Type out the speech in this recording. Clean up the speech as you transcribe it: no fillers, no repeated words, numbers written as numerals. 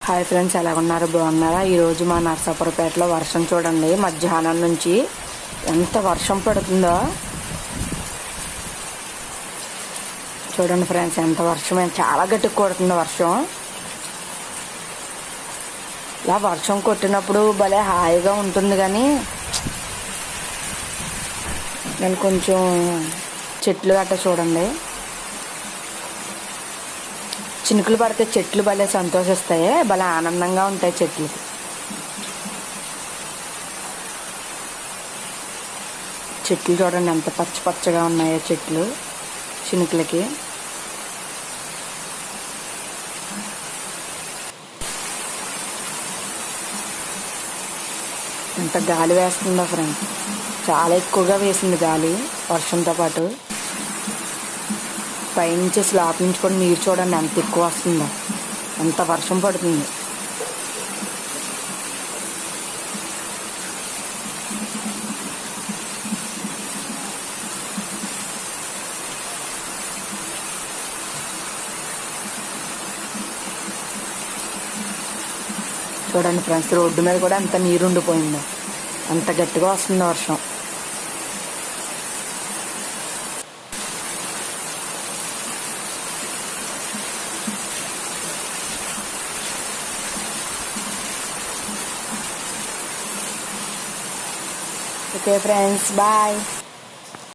Hi friends, ఎలా ఉన్నారు? బాగున్నారా? ఈరోజు మా నర్సాపురపేటలో వర్షం చూడండి. మధ్యాహ్నం నుంచి ఎంత వర్షం పడుతుందో చూడండి ఫ్రెండ్స్. ఎంత వర్షం, చాలా గట్టిగా కొడుతుంది వర్షం. ఇలా వర్షం కొట్టినప్పుడు భలే హాయిగా ఉంటుంది. కానీ నేను కొంచెం చెట్లు గట్ట చూడండి, చినుకులు పడితే చెట్లు భలే సంతోషిస్తాయి, భలే ఆనందంగా ఉంటాయి చెట్లు. చెట్లు చూడండి ఎంత పచ్చ పచ్చగా ఉన్నాయో చెట్లు చినుకులకి. ఎంత గాలి వేస్తుందో ఫ్రెండ్స్, చాలా ఎక్కువగా వేసింది గాలి వర్షంతో పాటు. పైనుంచి స్లాబ్ నుంచి కూడా నీరు చూడండి ఎంత ఎక్కువ వస్తుందో, ఎంత వర్షం పడుతుంది. చూడండి ఫ్రెండ్స్, రోడ్డు మీద కూడా ఎంత నీరు ఉండిపోయిందో, అంత గట్టిగా వస్తుంది వర్షం. Okay friends, bye.